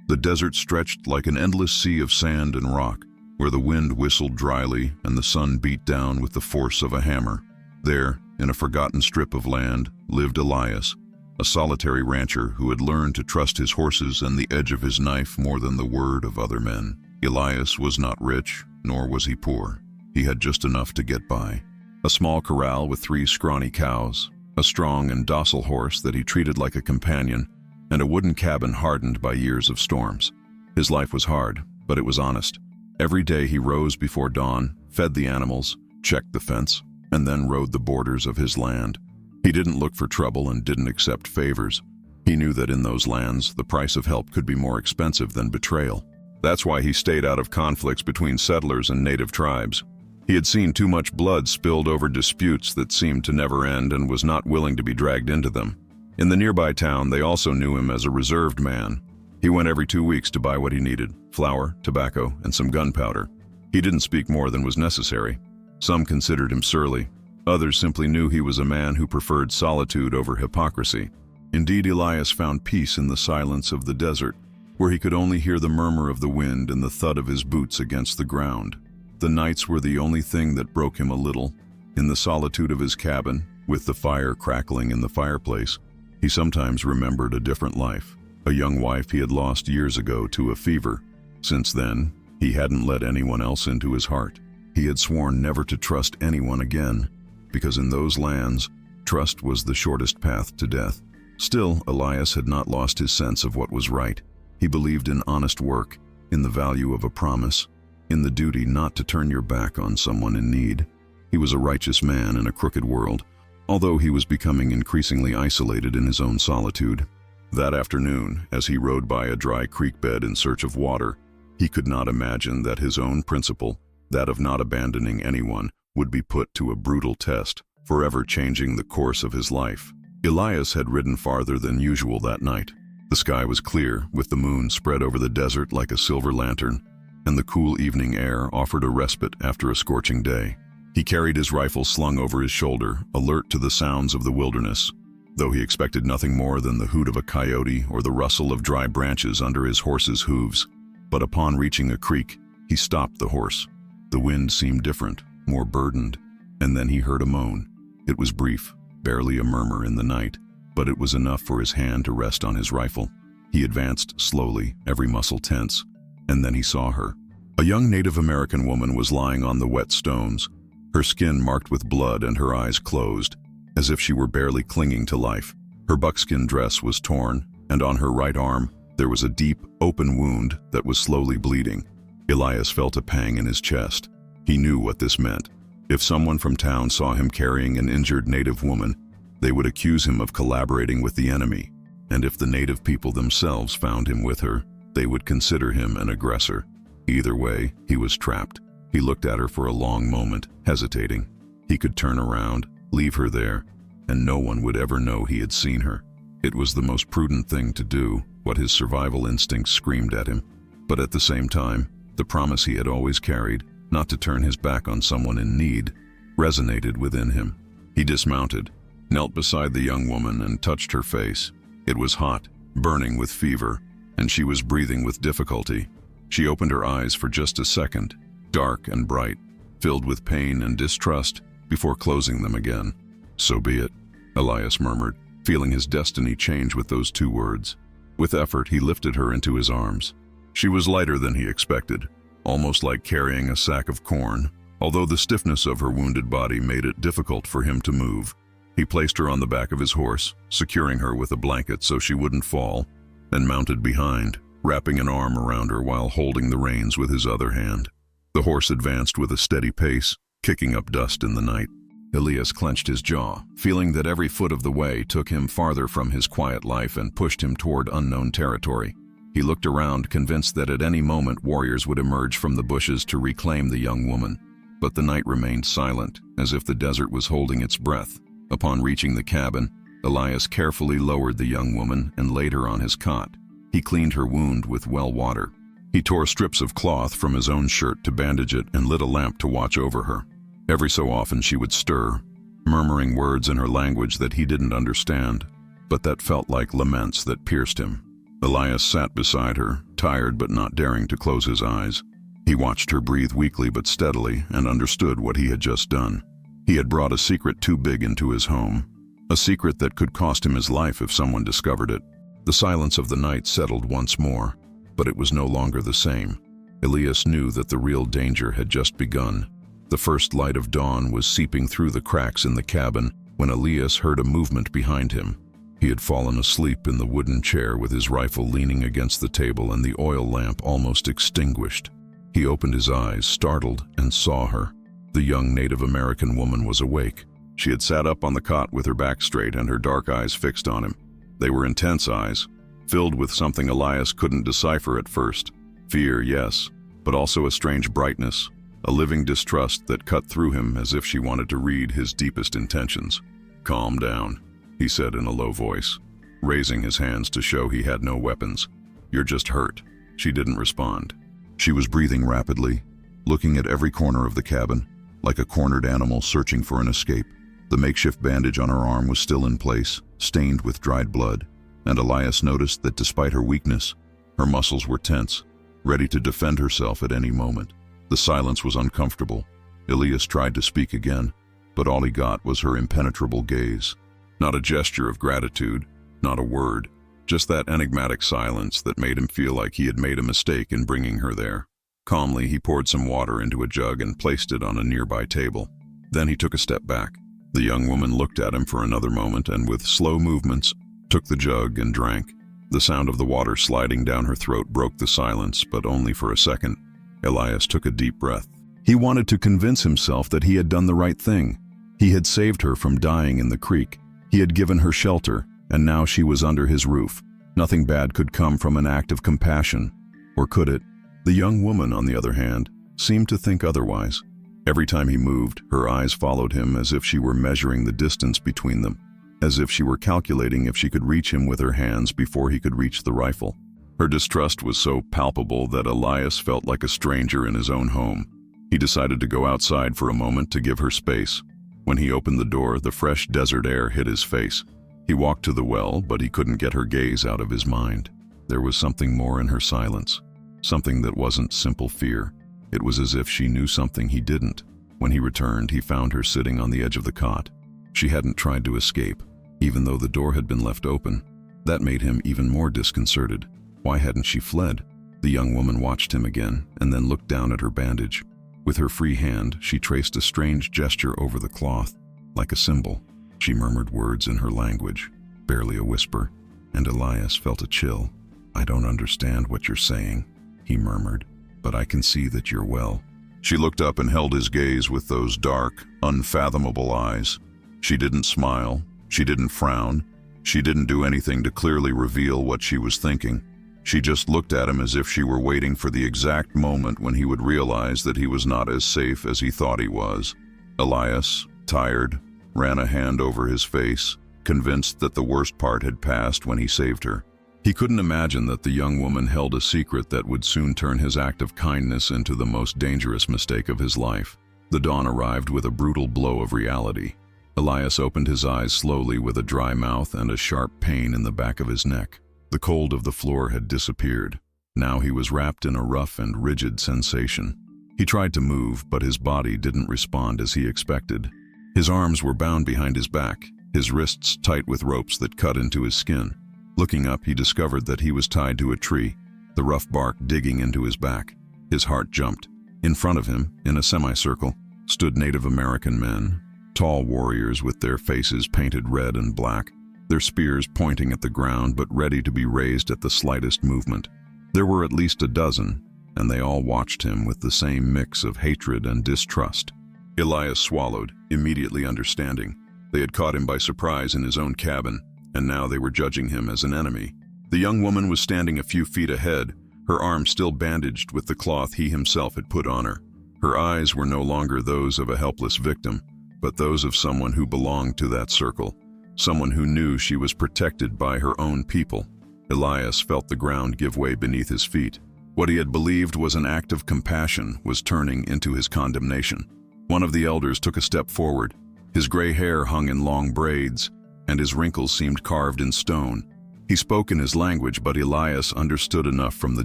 The desert stretched like an endless sea of sand and rock, where the wind whistled dryly and the sun beat down with the force of a hammer. There, in a forgotten strip of land, lived Elias, a solitary rancher who had learned to trust his horses and the edge of his knife more than the word of other men. Elias was not rich, nor was he poor. He had just enough to get by. A small corral with 3 scrawny cows, a strong and docile horse that he treated like a companion, and a wooden cabin hardened by years of storms. His life was hard, but it was honest. Every day he rose before dawn, fed the animals, checked the fence, and then rode the borders of his land. He didn't look for trouble and didn't accept favors. He knew that in those lands, the price of help could be more expensive than betrayal. That's why he stayed out of conflicts between settlers and native tribes. He had seen too much blood spilled over disputes that seemed to never end and was not willing to be dragged into them. In the nearby town, they also knew him as a reserved man. He went every 2 weeks to buy what he needed: flour, tobacco, and some gunpowder. He didn't speak more than was necessary. Some considered him surly. Others simply knew he was a man who preferred solitude over hypocrisy. Indeed, Elias found peace in the silence of the desert, where he could only hear the murmur of the wind and the thud of his boots against the ground. The nights were the only thing that broke him a little. In the solitude of his cabin, with the fire crackling in the fireplace, he sometimes remembered a different life, a young wife he had lost years ago to a fever. Since then, he hadn't let anyone else into his heart. He had sworn never to trust anyone again, because in those lands, trust was the shortest path to death. Still, Elias had not lost his sense of what was right. He believed in honest work, in the value of a promise, in the duty not to turn your back on someone in need. He was a righteous man in a crooked world, although he was becoming increasingly isolated in his own solitude. That afternoon, as he rode by a dry creek bed in search of water, he could not imagine that his own principle, that of not abandoning anyone, would be put to a brutal test, forever changing the course of his life. Elias had ridden farther than usual that night. The sky was clear, with the moon spread over the desert like a silver lantern, and the cool evening air offered a respite after a scorching day. He carried his rifle slung over his shoulder, alert to the sounds of the wilderness, though he expected nothing more than the hoot of a coyote or the rustle of dry branches under his horse's hooves. But upon reaching a creek, he stopped the horse. The wind seemed different, more burdened, and then he heard a moan. It was brief, barely a murmur in the night, but it was enough for his hand to rest on his rifle. He advanced slowly, every muscle tense, and then he saw her. A young Native American woman was lying on the wet stones, her skin marked with blood and her eyes closed, as if she were barely clinging to life. Her buckskin dress was torn, and on her right arm there was a deep, open wound that was slowly bleeding. Elias felt a pang in his chest. He knew what this meant. If someone from town saw him carrying an injured native woman, they would accuse him of collaborating with the enemy, and if the native people themselves found him with her, they would consider him an aggressor. Either way, he was trapped. He looked at her for a long moment, hesitating. He could turn around, leave her there, and no one would ever know he had seen her. It was the most prudent thing to do, what his survival instincts screamed at him. But at the same time, the promise he had always carried, not to turn his back on someone in need, resonated within him. He dismounted, knelt beside the young woman and touched her face. It was hot, burning with fever, and she was breathing with difficulty. She opened her eyes for just a second, dark and bright, filled with pain and distrust, before closing them again. "So be it," Elias murmured, feeling his destiny change with those 2 words. With effort, he lifted her into his arms. She was lighter than he expected, almost like carrying a sack of corn, although the stiffness of her wounded body made it difficult for him to move. He placed her on the back of his horse, securing her with a blanket so she wouldn't fall, and mounted behind, wrapping an arm around her while holding the reins with his other hand. The horse advanced with a steady pace, kicking up dust in the night. Elias clenched his jaw, feeling that every foot of the way took him farther from his quiet life and pushed him toward unknown territory. He looked around, convinced that at any moment warriors would emerge from the bushes to reclaim the young woman. But the night remained silent, as if the desert was holding its breath. Upon reaching the cabin, Elias carefully lowered the young woman and laid her on his cot. He cleaned her wound with well water. He tore strips of cloth from his own shirt to bandage it and lit a lamp to watch over her. Every so often she would stir, murmuring words in her language that he didn't understand, but that felt like laments that pierced him. Elias sat beside her, tired but not daring to close his eyes. He watched her breathe weakly but steadily and understood what he had just done. He had brought a secret too big into his home, a secret that could cost him his life if someone discovered it. The silence of the night settled once more, but it was no longer the same. Elias knew that the real danger had just begun. The first light of dawn was seeping through the cracks in the cabin when Elias heard a movement behind him. He had fallen asleep in the wooden chair with his rifle leaning against the table and the oil lamp almost extinguished. He opened his eyes, startled, and saw her. The young Native American woman was awake. She had sat up on the cot with her back straight and her dark eyes fixed on him. They were intense eyes, filled with something Elias couldn't decipher at first. Fear, yes, but also a strange brightness, a living distrust that cut through him as if she wanted to read his deepest intentions. "Calm down," he said in a low voice, raising his hands to show he had no weapons. "You're just hurt." She didn't respond. She was breathing rapidly, looking at every corner of the cabin, like a cornered animal searching for an escape. The makeshift bandage on her arm was still in place, stained with dried blood, and Elias noticed that despite her weakness, her muscles were tense, ready to defend herself at any moment. The silence was uncomfortable. Elias tried to speak again, but all he got was her impenetrable gaze. Not a gesture of gratitude, not a word, just that enigmatic silence that made him feel like he had made a mistake in bringing her there. Calmly, he poured some water into a jug and placed it on a nearby table. Then he took a step back. The young woman looked at him for another moment and with slow movements took the jug and drank. The sound of the water sliding down her throat broke the silence, but only for a second. Elias took a deep breath. He wanted to convince himself that he had done the right thing. He had saved her from dying in the creek. He had given her shelter, and now she was under his roof. Nothing bad could come from an act of compassion. Or could it? The young woman, on the other hand, seemed to think otherwise. Every time he moved, her eyes followed him as if she were measuring the distance between them, as if she were calculating if she could reach him with her hands before he could reach the rifle. Her distrust was so palpable that Elias felt like a stranger in his own home. He decided to go outside for a moment to give her space. When he opened the door, the fresh desert air hit his face. He walked to the well, but he couldn't get her gaze out of his mind. There was something more in her silence, something that wasn't simple fear. It was as if she knew something he didn't. When he returned, he found her sitting on the edge of the cot. She hadn't tried to escape, even though the door had been left open. That made him even more disconcerted. Why hadn't she fled? The young woman watched him again, and then looked down at her bandage. With her free hand, she traced a strange gesture over the cloth, like a symbol. She murmured words in her language, barely a whisper, and Elias felt a chill. "I don't understand what you're saying," he murmured, "but I can see that you're well." She looked up and held his gaze with those dark, unfathomable eyes. She didn't smile, she didn't frown, she didn't do anything to clearly reveal what she was thinking. She just looked at him as if she were waiting for the exact moment when he would realize that he was not as safe as he thought he was. Elias, tired, ran a hand over his face, convinced that the worst part had passed when he saved her. He couldn't imagine that the young woman held a secret that would soon turn his act of kindness into the most dangerous mistake of his life. The dawn arrived with a brutal blow of reality. Elias opened his eyes slowly with a dry mouth and a sharp pain in the back of his neck. The cold of the floor had disappeared. Now he was wrapped in a rough and rigid sensation. He tried to move, but his body didn't respond as he expected. His arms were bound behind his back, his wrists tight with ropes that cut into his skin. Looking up, he discovered that he was tied to a tree, the rough bark digging into his back. His heart jumped. In front of him, in a semicircle, stood Native American men, tall warriors with their faces painted red and black, their spears pointing at the ground but ready to be raised at the slightest movement. There were at least a dozen, and they all watched him with the same mix of hatred and distrust. Elias swallowed, immediately understanding. They had caught him by surprise in his own cabin, and now they were judging him as an enemy. The young woman was standing a few feet ahead, her arm still bandaged with the cloth he himself had put on her. Her eyes were no longer those of a helpless victim, but those of someone who belonged to that circle, someone who knew she was protected by her own people. Elias felt the ground give way beneath his feet. What he had believed was an act of compassion was turning into his condemnation. One of the elders took a step forward. His gray hair hung in long braids, and his wrinkles seemed carved in stone. He spoke in his language, but Elias understood enough from the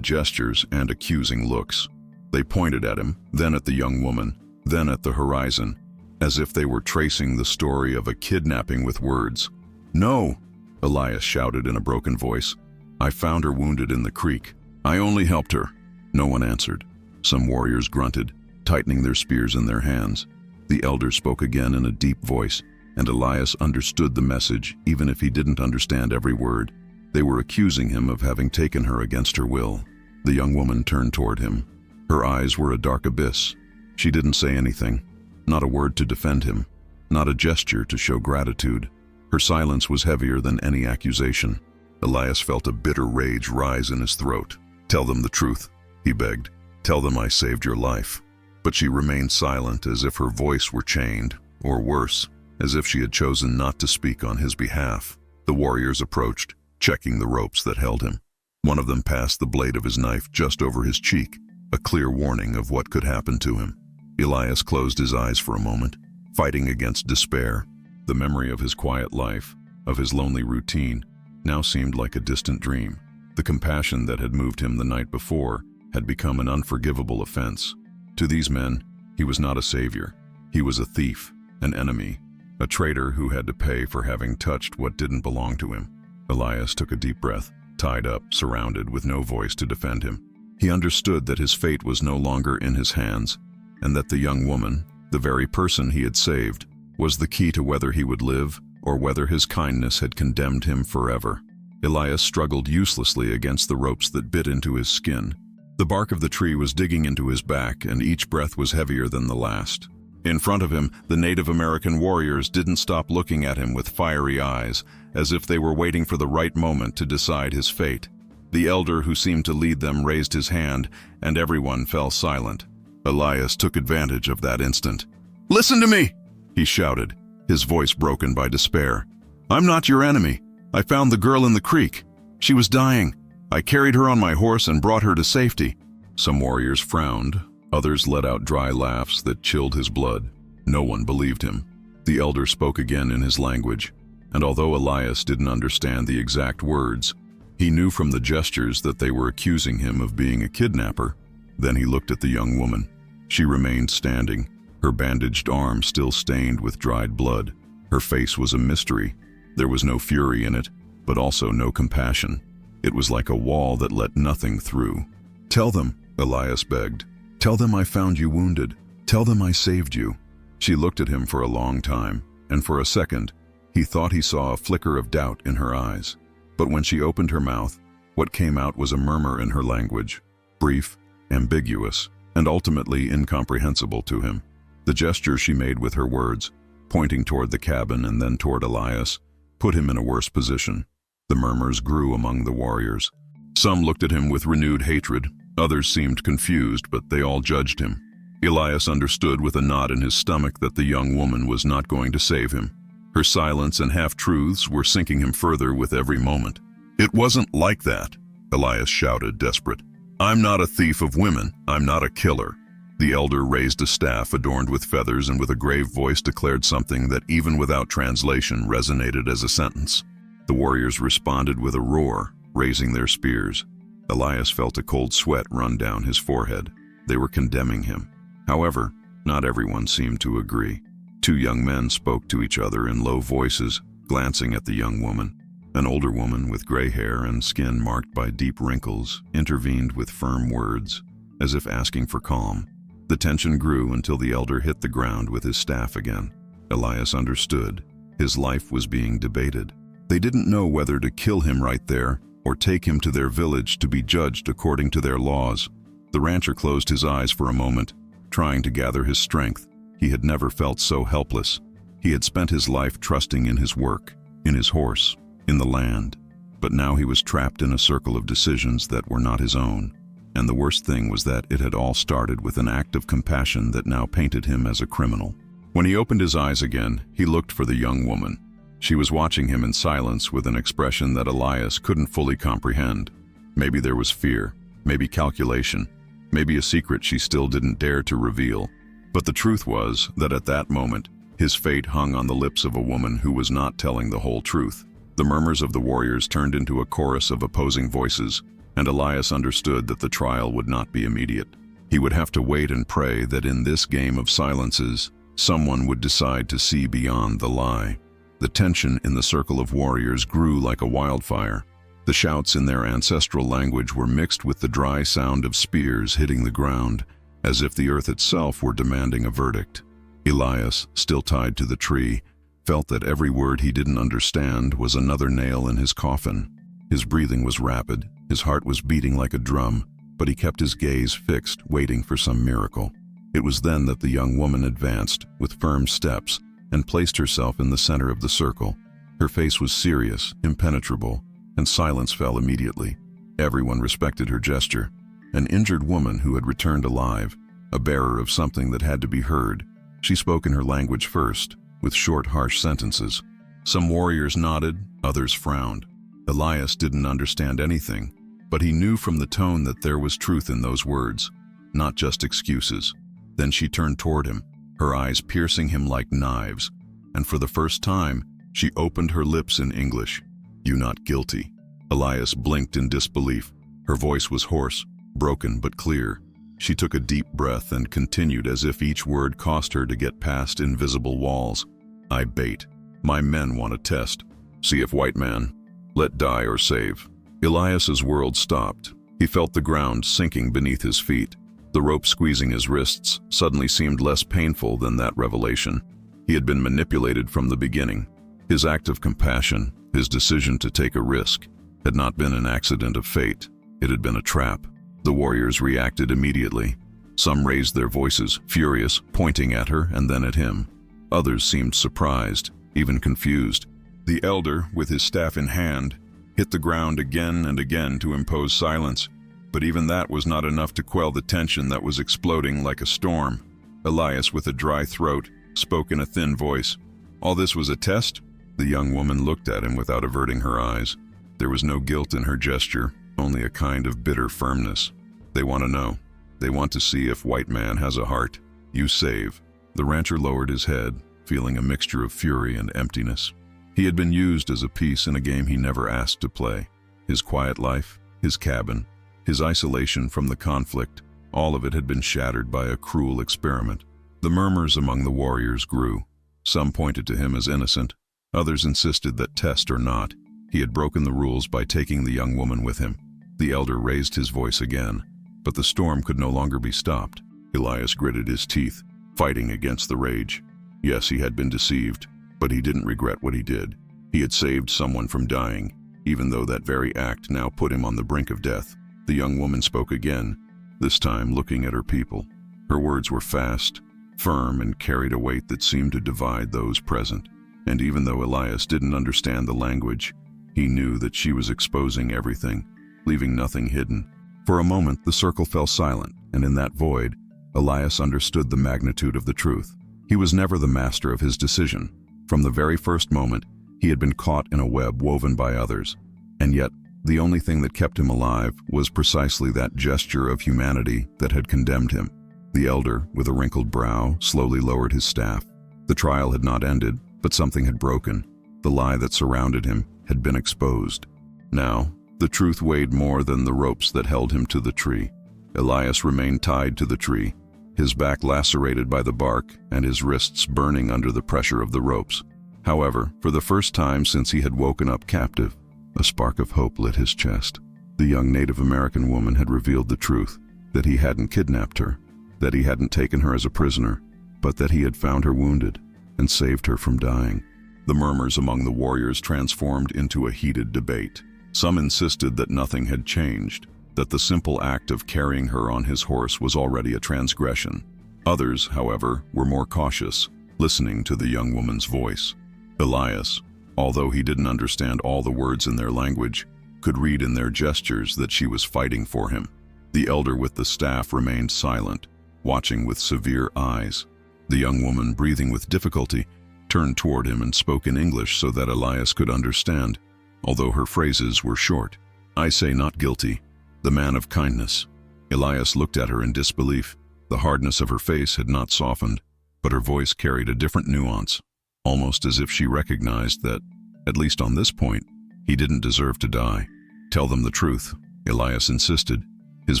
gestures and accusing looks. They pointed at him, then at the young woman, then at the horizon, as if they were tracing the story of a kidnapping with words. "No!" Elias shouted in a broken voice. "I found her wounded in the creek. I only helped her." No one answered. Some warriors grunted, tightening their spears in their hands. The elder spoke again in a deep voice, and Elias understood the message, even if he didn't understand every word. They were accusing him of having taken her against her will. The young woman turned toward him. Her eyes were a dark abyss. She didn't say anything, not a word to defend him, not a gesture to show gratitude. Her silence was heavier than any accusation. Elias felt a bitter rage rise in his throat. "Tell them the truth," he begged. "Tell them I saved your life." But she remained silent, as if her voice were chained, or worse, as if she had chosen not to speak on his behalf. The warriors approached, checking the ropes that held him. One of them passed the blade of his knife just over his cheek, a clear warning of what could happen to him. Elias closed his eyes for a moment, fighting against despair. The memory of his quiet life, of his lonely routine, now seemed like a distant dream. The compassion that had moved him the night before had become an unforgivable offense. To these men, he was not a savior. He was a thief, an enemy, a traitor who had to pay for having touched what didn't belong to him. Elias took a deep breath, tied up, surrounded, with no voice to defend him. He understood that his fate was no longer in his hands, and that the young woman, the very person he had saved, was the key to whether he would live or whether his kindness had condemned him forever. Elias struggled uselessly against the ropes that bit into his skin. The bark of the tree was digging into his back, and each breath was heavier than the last. In front of him, the Native American warriors didn't stop looking at him with fiery eyes, as if they were waiting for the right moment to decide his fate. The elder who seemed to lead them raised his hand, and everyone fell silent. Elias took advantage of that instant. "Listen to me!" he shouted, his voice broken by despair. "I'm not your enemy. I found the girl in the creek. She was dying. I carried her on my horse and brought her to safety." Some warriors frowned. Others let out dry laughs that chilled his blood. No one believed him. The elder spoke again in his language, and although Elias didn't understand the exact words, he knew from the gestures that they were accusing him of being a kidnapper. Then he looked at the young woman. She remained standing, her bandaged arm still stained with dried blood. Her face was a mystery. There was no fury in it, but also no compassion. It was like a wall that let nothing through. "Tell them," Elias begged. "Tell them I found you wounded. Tell them I saved you." She looked at him for a long time, and for a second, he thought he saw a flicker of doubt in her eyes. But when she opened her mouth, what came out was a murmur in her language, brief, ambiguous, and ultimately incomprehensible to him. The gesture she made with her words, pointing toward the cabin and then toward Elias, put him in a worse position. The murmurs grew among the warriors. Some looked at him with renewed hatred. Others seemed confused, but they all judged him. Elias understood with a knot in his stomach that the young woman was not going to save him. Her silence and half-truths were sinking him further with every moment. "It wasn't like that," Elias shouted, desperate. "I'm not a thief of women. I'm not a killer." The elder raised a staff adorned with feathers and with a grave voice declared something that even without translation resonated as a sentence. The warriors responded with a roar, raising their spears. Elias felt a cold sweat run down his forehead. They were condemning him. However, not everyone seemed to agree. Two young men spoke to each other in low voices, glancing at the young woman. An older woman with gray hair and skin marked by deep wrinkles intervened with firm words, as if asking for calm. The tension grew until the elder hit the ground with his staff again. Elias understood. His life was being debated. They didn't know whether to kill him right there or take him to their village to be judged according to their laws. The rancher closed his eyes for a moment, trying to gather his strength. He had never felt so helpless. He had spent his life trusting in his work, in his horse, in the land. But now he was trapped in a circle of decisions that were not his own. And the worst thing was that it had all started with an act of compassion that now painted him as a criminal. When he opened his eyes again, he looked for the young woman. She was watching him in silence with an expression that Elias couldn't fully comprehend. Maybe there was fear, maybe calculation, maybe a secret she still didn't dare to reveal. But the truth was that at that moment, his fate hung on the lips of a woman who was not telling the whole truth. The murmurs of the warriors turned into a chorus of opposing voices, and Elias understood that the trial would not be immediate. He would have to wait and pray that in this game of silences, someone would decide to see beyond the lie. The tension in the circle of warriors grew like a wildfire. The shouts in their ancestral language were mixed with the dry sound of spears hitting the ground, as if the earth itself were demanding a verdict. Elias, still tied to the tree, felt that every word he didn't understand was another nail in his coffin. His breathing was rapid, his heart was beating like a drum, but he kept his gaze fixed, waiting for some miracle. It was then that the young woman advanced, with firm steps, and placed herself in the center of the circle. Her face was serious, impenetrable, and silence fell immediately. Everyone respected her gesture. An injured woman who had returned alive, a bearer of something that had to be heard. She spoke in her language first, with short, harsh sentences. Some warriors nodded, others frowned. Elias didn't understand anything, but he knew from the tone that there was truth in those words, not just excuses. Then she turned toward him, her eyes piercing him like knives, and for the first time, she opened her lips in English. "You not guilty." Elias blinked in disbelief. Her voice was hoarse, broken but clear. She took a deep breath and continued as if each word cost her to get past invisible walls. "I bait. My men want a test. See if white man. Let die or save." Elias's world stopped. He felt the ground sinking beneath his feet. The rope squeezing his wrists suddenly seemed less painful than that revelation. He had been manipulated from the beginning. His act of compassion, his decision to take a risk, had not been an accident of fate. It had been a trap. The warriors reacted immediately. Some raised their voices, furious, pointing at her and then at him. Others seemed surprised, even confused. The elder, with his staff in hand, hit the ground again and again to impose silence, but even that was not enough to quell the tension that was exploding like a storm. Elias, with a dry throat, spoke in a thin voice. "All this was a test?" The young woman looked at him without averting her eyes. There was no guilt in her gesture, only a kind of bitter firmness. "They want to know. They want to see if white man has a heart. You save." The rancher lowered his head, feeling a mixture of fury and emptiness. He had been used as a piece in a game he never asked to play. His quiet life, his cabin, his isolation from the conflict, all of it had been shattered by a cruel experiment. The murmurs among the warriors grew. Some pointed to him as innocent. Others insisted that test or not, he had broken the rules by taking the young woman with him. The elder raised his voice again, but the storm could no longer be stopped. Elias gritted his teeth, fighting against the rage. Yes, he had been deceived, but he didn't regret what he did. He had saved someone from dying, even though that very act now put him on the brink of death. The young woman spoke again, this time looking at her people. Her words were fast, firm, and carried a weight that seemed to divide those present. And even though Elias didn't understand the language, he knew that she was exposing everything, leaving nothing hidden. For a moment, the circle fell silent, and in that void, Elias understood the magnitude of the truth. He was never the master of his decision. From the very first moment, he had been caught in a web woven by others. And yet, the only thing that kept him alive was precisely that gesture of humanity that had condemned him. The elder, with a wrinkled brow, slowly lowered his staff. The trial had not ended, but something had broken. The lie that surrounded him had been exposed. Now, the truth weighed more than the ropes that held him to the tree. Elias remained tied to the tree, his back lacerated by the bark and his wrists burning under the pressure of the ropes. However, for the first time since he had woken up captive, a spark of hope lit his chest. The young Native American woman had revealed the truth, that he hadn't kidnapped her, that he hadn't taken her as a prisoner, but that he had found her wounded and saved her from dying. The murmurs among the warriors transformed into a heated debate. Some insisted that nothing had changed, that the simple act of carrying her on his horse was already a transgression. Others, however, were more cautious, listening to the young woman's voice. Elias, although he didn't understand all the words in their language, could read in their gestures that she was fighting for him. The elder with the staff remained silent, watching with severe eyes. The young woman, breathing with difficulty, turned toward him and spoke in English so that Elias could understand, although her phrases were short. "I say not guilty, the man of kindness." Elias looked at her in disbelief. The hardness of her face had not softened, but her voice carried a different nuance, almost as if she recognized that At least on this point, he didn't deserve to die. "Tell them the truth," Elias insisted, his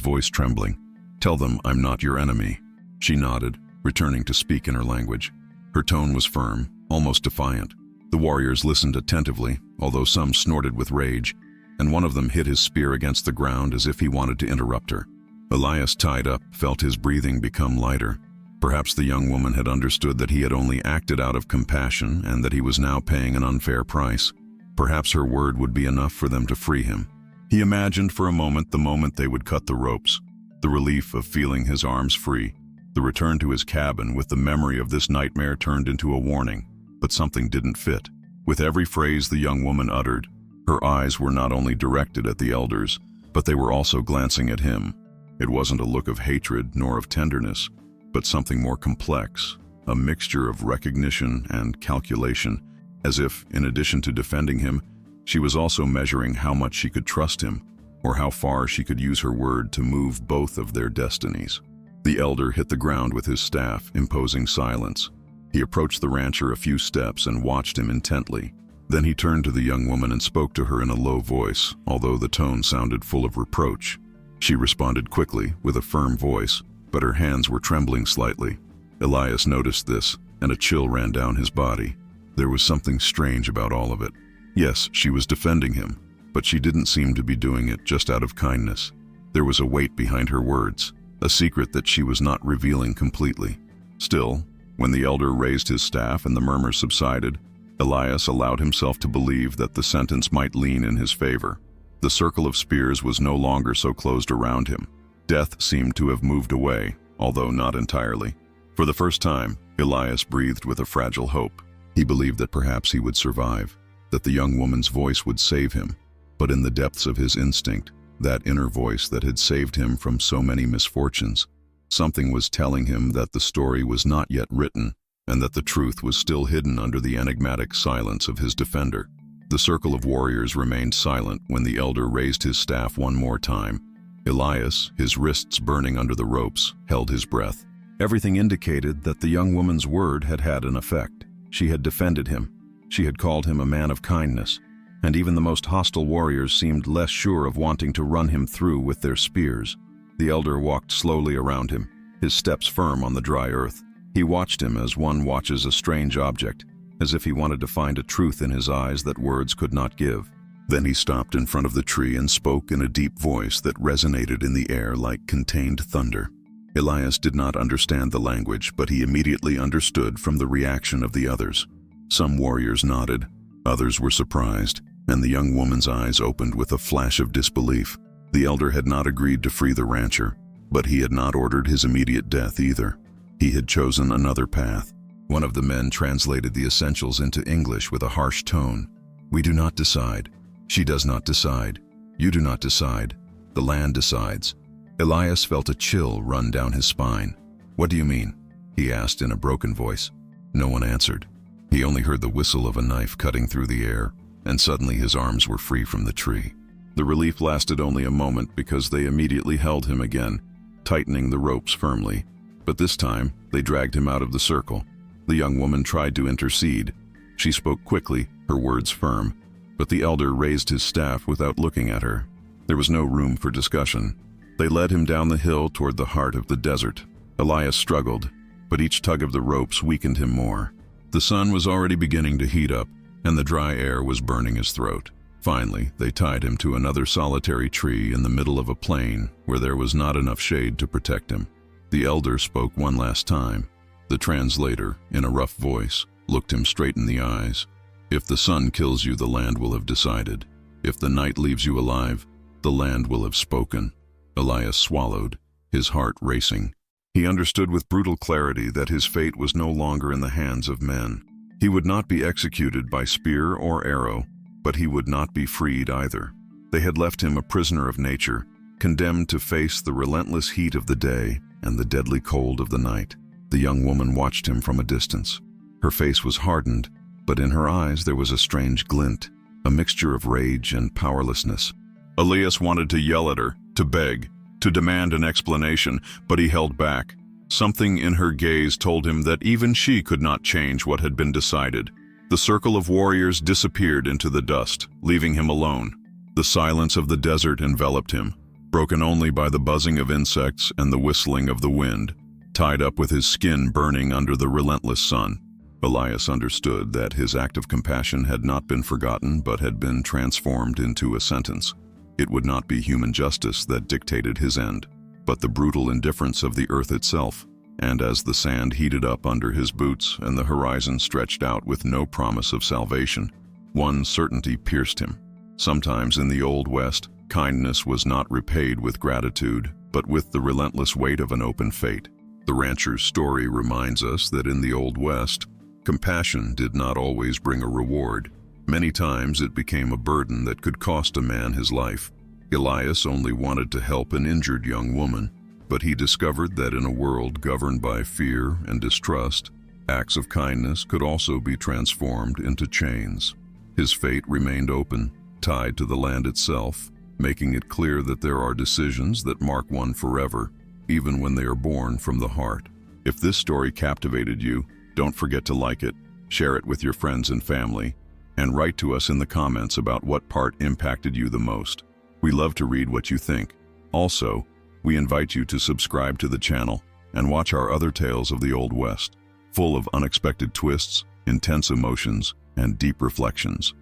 voice trembling. "Tell them I'm not your enemy." She nodded, returning to speak in her language. Her tone was firm, almost defiant. The warriors listened attentively, although some snorted with rage, and one of them hit his spear against the ground as if he wanted to interrupt her. Elias, tied up, felt his breathing become lighter. Perhaps the young woman had understood that he had only acted out of compassion and that he was now paying an unfair price. Perhaps her word would be enough for them to free him. He imagined for a moment the moment they would cut the ropes, the relief of feeling his arms free, the return to his cabin with the memory of this nightmare turned into a warning. But something didn't fit. With every phrase the young woman uttered, her eyes were not only directed at the elders, but they were also glancing at him. It wasn't a look of hatred nor of tenderness, but something more complex, a mixture of recognition and calculation, as if, in addition to defending him, she was also measuring how much she could trust him, or how far she could use her word to move both of their destinies. The elder hit the ground with his staff, imposing silence. He approached the rancher a few steps and watched him intently. Then he turned to the young woman and spoke to her in a low voice, although the tone sounded full of reproach. She responded quickly, with a firm voice, but her hands were trembling slightly. Elias noticed this, and a chill ran down his body. There was something strange about all of it. Yes, she was defending him, but she didn't seem to be doing it just out of kindness. There was a weight behind her words, a secret that she was not revealing completely. Still, when the elder raised his staff and the murmurs subsided, Elias allowed himself to believe that the sentence might lean in his favor. The circle of spears was no longer so closed around him. Death seemed to have moved away, although not entirely. For the first time, Elias breathed with a fragile hope. He believed that perhaps he would survive, that the young woman's voice would save him. But in the depths of his instinct, that inner voice that had saved him from so many misfortunes, something was telling him that the story was not yet written, and that the truth was still hidden under the enigmatic silence of his defender. The circle of warriors remained silent when the elder raised his staff one more time. Elias, his wrists burning under the ropes, held his breath. Everything indicated that the young woman's word had had an effect. She had defended him. She had called him a man of kindness, and even the most hostile warriors seemed less sure of wanting to run him through with their spears. The elder walked slowly around him, his steps firm on the dry earth. He watched him as one watches a strange object, as if he wanted to find a truth in his eyes that words could not give. Then he stopped in front of the tree and spoke in a deep voice that resonated in the air like contained thunder. Elias did not understand the language, but he immediately understood from the reaction of the others. Some warriors nodded, others were surprised, and the young woman's eyes opened with a flash of disbelief. The elder had not agreed to free the rancher, but he had not ordered his immediate death either. He had chosen another path. One of the men translated the essentials into English with a harsh tone. "We do not decide. She does not decide. You do not decide. The land decides." Elias felt a chill run down his spine. "What do you mean?" he asked in a broken voice. No one answered. He only heard the whistle of a knife cutting through the air, and suddenly his arms were free from the tree. The relief lasted only a moment because they immediately held him again, tightening the ropes firmly. But this time, they dragged him out of the circle. The young woman tried to intercede. She spoke quickly, her words firm, but the elder raised his staff without looking at her. There was no room for discussion. They led him down the hill toward the heart of the desert. Elias struggled, but each tug of the ropes weakened him more. The sun was already beginning to heat up, and the dry air was burning his throat. Finally, they tied him to another solitary tree in the middle of a plain where there was not enough shade to protect him. The elder spoke one last time. The translator, in a rough voice, looked him straight in the eyes. "If the sun kills you, the land will have decided. If the night leaves you alive, the land will have spoken." Elias swallowed, his heart racing. He understood with brutal clarity that his fate was no longer in the hands of men. He would not be executed by spear or arrow, but he would not be freed either. They had left him a prisoner of nature, condemned to face the relentless heat of the day and the deadly cold of the night. The young woman watched him from a distance. Her face was hardened, but in her eyes there was a strange glint, a mixture of rage and powerlessness. Elias wanted to yell at her, to beg, to demand an explanation, but he held back. Something in her gaze told him that even she could not change what had been decided. The circle of warriors disappeared into the dust, leaving him alone. The silence of the desert enveloped him, broken only by the buzzing of insects and the whistling of the wind, tied up with his skin burning under the relentless sun. Elias understood that his act of compassion had not been forgotten but had been transformed into a sentence. It would not be human justice that dictated his end, but the brutal indifference of the earth itself. And as the sand heated up under his boots and the horizon stretched out with no promise of salvation, one certainty pierced him. Sometimes in the Old West, kindness was not repaid with gratitude, but with the relentless weight of an open fate. The rancher's story reminds us that in the Old West, compassion did not always bring a reward. Many times it became a burden that could cost a man his life. Elias only wanted to help an injured young woman, but he discovered that in a world governed by fear and distrust, acts of kindness could also be transformed into chains. His fate remained open, tied to the land itself, making it clear that there are decisions that mark one forever, even when they are born from the heart. If this story captivated you, don't forget to like it, share it with your friends and family, and write to us in the comments about what part impacted you the most. We love to read what you think. Also, we invite you to subscribe to the channel and watch our other tales of the Old West, full of unexpected twists, intense emotions, and deep reflections.